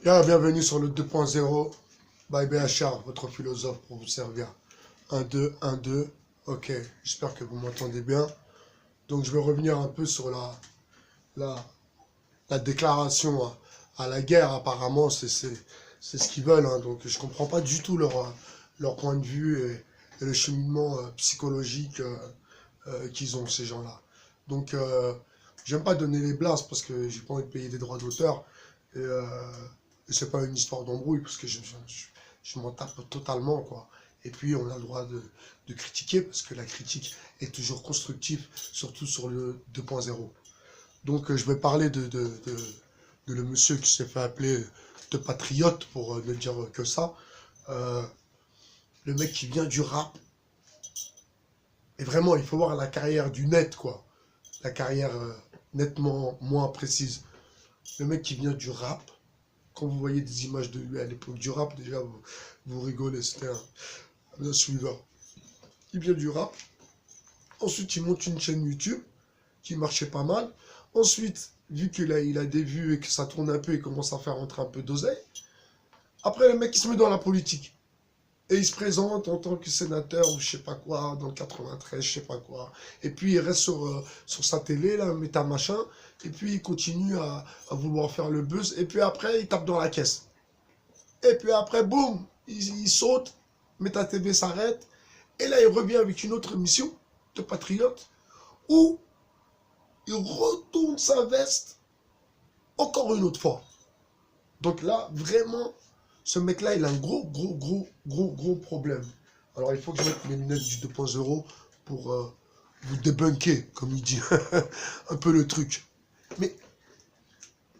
Bienvenue sur le 2.0 by BHR, votre philosophe pour vous servir. 1-2, 1-2. Ok, j'espère que vous m'entendez bien. Donc je vais revenir un peu sur la, la déclaration à la guerre. Apparemment, c'est ce qu'ils veulent. Hein. Donc je comprends pas du tout leur point de vue et le cheminement psychologique qu'ils ont, ces gens-là. Donc j'aime pas donner les blases parce que j'ai pas envie de payer des droits d'auteur. Et c'est pas une histoire d'embrouille, parce que je m'en tape totalement, quoi. Et puis, on a le droit de critiquer, parce que la critique est toujours constructive, surtout sur le 2.0. Donc, je vais parler de le monsieur qui s'est fait appeler de patriote, pour ne dire que ça. Euh, le mec qui vient du rap. Et vraiment, il faut voir la carrière du net, quoi. La carrière nettement moins précise. Le mec qui vient du rap. Quand vous voyez des images de lui à l'époque du rap, déjà, vous rigolez, c'était un suiveur. Il vient du rap. Ensuite, il monte une chaîne YouTube qui marchait pas mal. Ensuite, vu il a des vues et que ça tourne un peu, il commence à faire rentrer un peu d'oseille. Après, le mec, il se met dans la politique. Et il se présente en tant que sénateur ou je sais pas quoi, dans le 93, je sais pas quoi. Et puis il reste sur sa télé, là, méta machin. Et puis il continue à vouloir faire le buzz. Et puis après, il tape dans la caisse. Et puis après, boum, il saute, Méta TV s'arrête. Et là, il revient avec une autre émission de Patriote où il retourne sa veste encore une autre fois. Donc là, vraiment, ce mec-là, il a un gros problème. Alors, il faut que je mette mes lunettes du 2.0 pour vous débunker, comme il dit, un peu le truc. Mais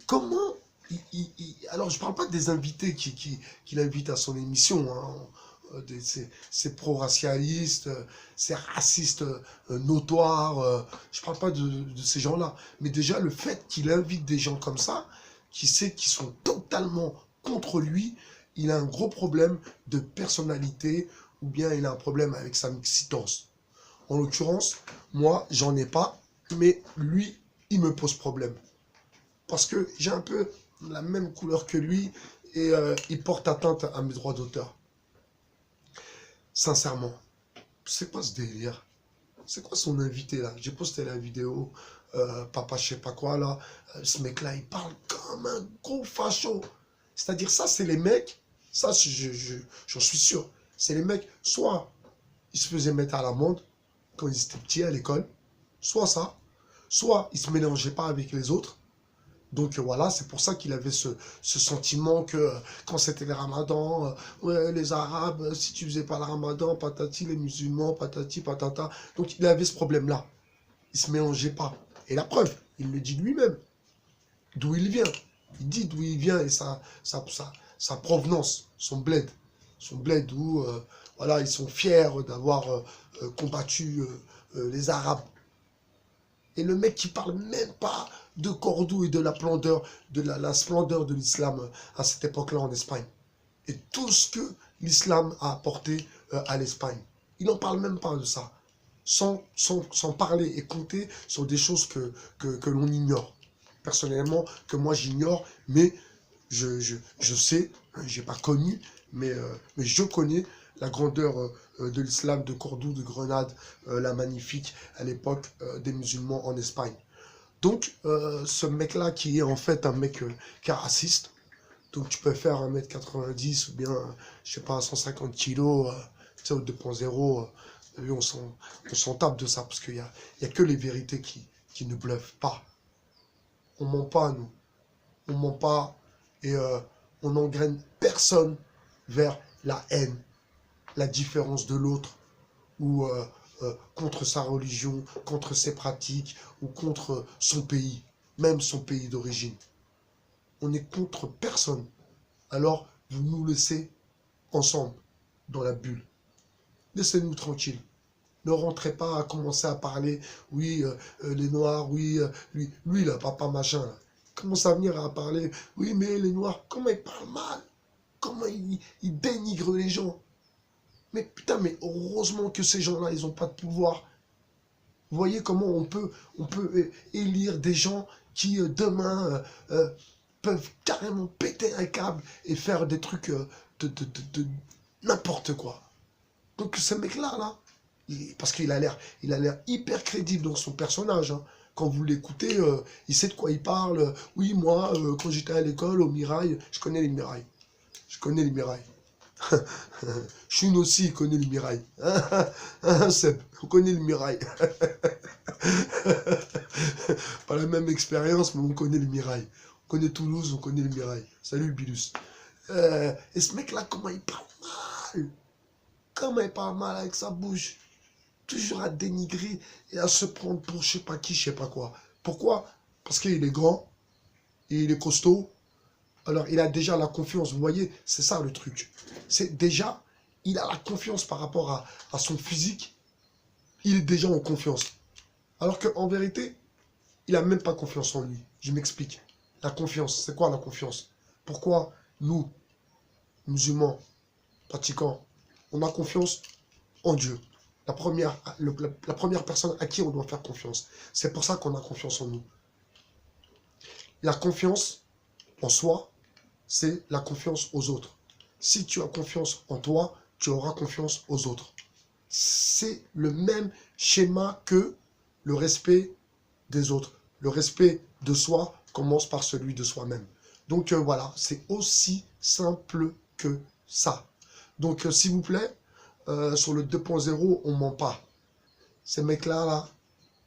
comment alors, je parle pas des invités qu'il invite à son émission, hein, ces pro-racialistes, ces racistes notoires. Je parle pas de ces gens-là. Mais déjà, le fait qu'il invite des gens comme ça, qui sait qu'ils sont totalement contre lui, il a un gros problème de personnalité ou bien il a un problème avec sa mixitance. En l'occurrence, moi, j'en ai pas, mais lui, il me pose problème. Parce que j'ai un peu la même couleur que lui et il porte atteinte à mes droits d'auteur. Sincèrement, c'est quoi ce délire? C'est quoi son invité là? J'ai posté la vidéo, papa je sais pas quoi là, ce mec là il parle comme un gros facho. C'est-à-dire ça c'est les mecs, ça j'en suis sûr, c'est les mecs, soit ils se faisaient mettre à l'amende quand ils étaient petits à l'école, soit ça, soit ils se mélangeaient pas avec les autres. Donc voilà, c'est pour ça qu'il avait ce sentiment que quand c'était le ramadan, ouais, les arabes, si tu faisais pas le ramadan, patati, les musulmans, patati, patata. Donc il avait ce problème-là. Il se mélangeait pas. Et la preuve, il le dit lui-même, d'où il vient. Il dit d'où il vient et sa provenance, son bled. Son bled où voilà, ils sont fiers d'avoir combattu les Arabes. Et le mec qui parle même pas de Cordoue et de la splendeur de l'islam à cette époque-là en Espagne. Et tout ce que l'islam a apporté à l'Espagne. Il n'en parle même pas de ça. Sans parler et compter sur des choses que l'on ignore. Personnellement, que moi j'ignore, mais je sais, j'ai pas connu, mais je connais la grandeur de l'islam de Cordoue, de Grenade, la magnifique à l'époque des musulmans en Espagne. Donc, ce mec-là qui est en fait un mec qui est raciste, donc tu peux faire 1m90 ou bien, je sais pas, 150 kilos, tu sais, au 2.0, on s'en tape de ça, parce qu'il y a que les vérités qui ne bluffent pas. On ment pas, nous. On ment pas et on n'engraine personne vers la haine, la différence de l'autre, ou contre sa religion, contre ses pratiques, ou contre son pays, même son pays d'origine. On n'est contre personne. Alors, vous nous laissez ensemble, dans la bulle. Laissez-nous tranquilles. Ne rentrez pas à commencer à parler, oui, les Noirs, oui, lui là, papa machin, là. Commence à venir à parler, oui, mais les Noirs, comment ils parlent mal, comment ils dénigrent les gens. Mais putain, mais heureusement que ces gens-là, ils n'ont pas de pouvoir. Vous voyez comment on peut élire des gens qui, demain, peuvent carrément péter un câble et faire des trucs de n'importe quoi. Donc ce mec-là, parce qu'il a l'air hyper crédible dans son personnage. Hein. Quand vous l'écoutez, il sait de quoi il parle. Oui, moi, quand j'étais à l'école, au Mirail, je connais les Mirails. Je connais les Mirails. Chune aussi, il connaît le Mirail. Seb, on connaît le Mirail. Pas la même expérience, mais on connaît le Mirail. On connaît Toulouse, on connaît le Mirail. Salut, Bilus. Et ce mec-là, comment il parle mal. Comment il parle mal avec sa bouche. Toujours à dénigrer et à se prendre pour je sais pas qui, je sais pas quoi. Pourquoi? Parce qu'il est grand, et il est costaud. Alors, il a déjà la confiance. Vous voyez, c'est ça le truc. C'est déjà, il a la confiance par rapport à son physique. Il est déjà en confiance. Alors qu'en vérité, il n'a même pas confiance en lui. Je m'explique. La confiance, c'est quoi la confiance? Pourquoi nous, musulmans, pratiquants, on a confiance en Dieu? La première personne à qui on doit faire confiance. C'est pour ça qu'on a confiance en nous. La confiance en soi, c'est la confiance aux autres. Si tu as confiance en toi, tu auras confiance aux autres. C'est le même schéma que le respect des autres. Le respect de soi commence par celui de soi-même. Donc voilà, c'est aussi simple que ça. Donc s'il vous plaît, sur le 2.0, on ment pas. Ces mecs-là,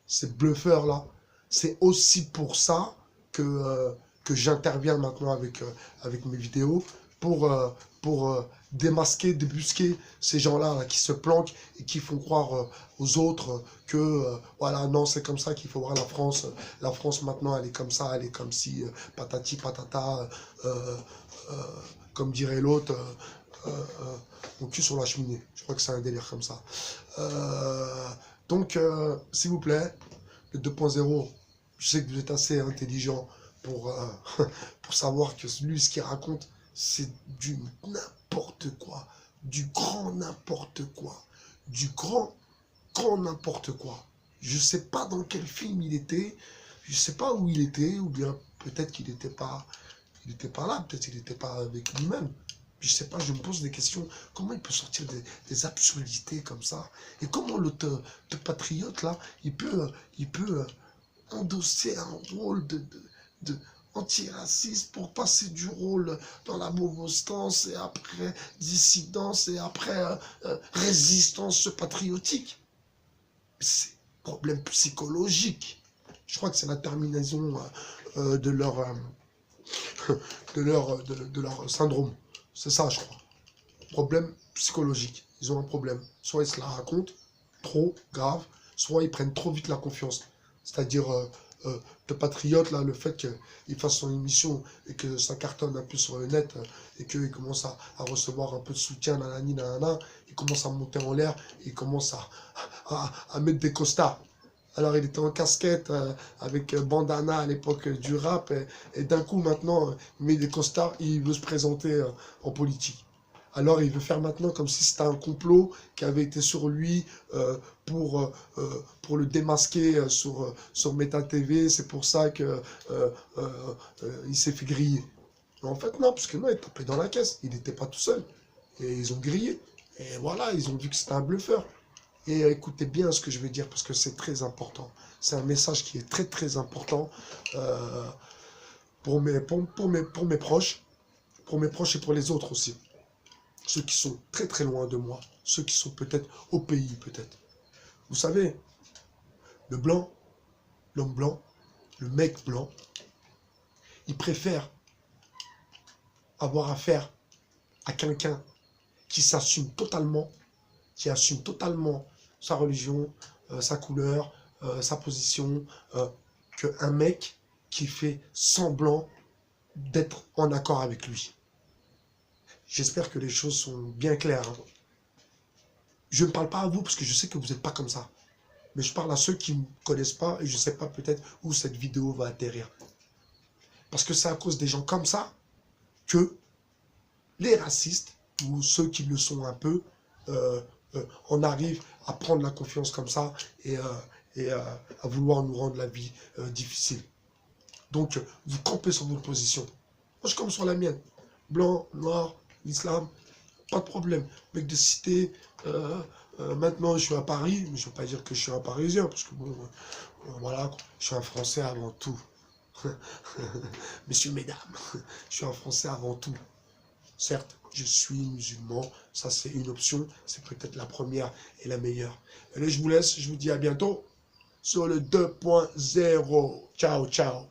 ces bluffeurs-là, c'est aussi pour ça que j'interviens maintenant avec mes vidéos pour démasquer, débusquer ces gens-là qui se planquent et qui font croire aux autres que voilà, non, c'est comme ça qu'il faut voir la France. La France maintenant, elle est comme ça, elle est comme si, patati patata, comme dirait l'autre, mon cul sur la cheminée. Je crois que c'est un délire comme ça. Donc, s'il vous plaît, le 2.0, je sais que vous êtes assez intelligent pour savoir que lui, ce qu'il raconte, c'est du n'importe quoi, du grand n'importe quoi, du grand n'importe quoi. Je sais pas dans quel film il était, je sais pas où il était, ou bien peut-être qu'il n'était pas là, peut-être qu'il n'était pas avec lui-même. Je sais pas, je me pose des questions. Comment il peut sortir des absurdités comme ça? Et comment le patriote, là, il peut endosser un rôle de antiraciste pour passer du rôle dans la mauvaise et après dissidence et après résistance patriotique? C'est un problème psychologique. Je crois que c'est la terminaison de leur syndrome. C'est ça, je crois. Problème psychologique. Ils ont un problème. Soit ils se la racontent, trop grave, soit ils prennent trop vite la confiance. C'est-à-dire, le patriote, là, le fait qu'il fasse son émission et que ça cartonne un peu sur le net et qu'il commence à recevoir un peu de soutien, nanani, nanana, il commence à monter en l'air, il commence à mettre des costards. Alors, il était en casquette avec bandana à l'époque du rap. Et d'un coup, maintenant, il met des costards et il veut se présenter en politique. Alors, il veut faire maintenant comme si c'était un complot qui avait été sur lui pour le démasquer sur Meta TV. C'est pour ça qu'il s'est fait griller. Mais en fait, non, parce que non, il tapait dans la caisse. Il n'était pas tout seul. Et ils ont grillé. Et voilà, ils ont vu que c'était un bluffeur. Et écoutez bien ce que je vais dire parce que c'est très important. C'est un message qui est très très important pour mes proches, et pour les autres aussi. Ceux qui sont très très loin de moi, ceux qui sont peut-être au pays peut-être. Vous savez, le blanc, l'homme blanc, le mec blanc, il préfère avoir affaire à quelqu'un qui s'assume totalement, sa religion, sa couleur, sa position, qu'un mec qui fait semblant d'être en accord avec lui. J'espère que les choses sont bien claires. Hein. Je ne parle pas à vous parce que je sais que vous n'êtes pas comme ça. Mais je parle à ceux qui ne me connaissent pas et je ne sais pas peut-être où cette vidéo va atterrir. Parce que c'est à cause des gens comme ça que les racistes, ou ceux qui le sont un peu, on arrive à prendre la confiance comme ça et à vouloir nous rendre la vie difficile. Donc, vous campez sur votre position. Moi, je comme sur la mienne. Blanc, noir, l'islam, pas de problème. Mec de cité, maintenant, je suis à Paris, mais je ne veux pas dire que je suis un Parisien, parce que bon, voilà, je suis un Français avant tout. Messieurs, mesdames, je suis un Français avant tout. Certes, je suis musulman, ça c'est une option, c'est peut-être la première et la meilleure. Allez, je vous laisse, je vous dis à bientôt sur le 2.0. Ciao, ciao.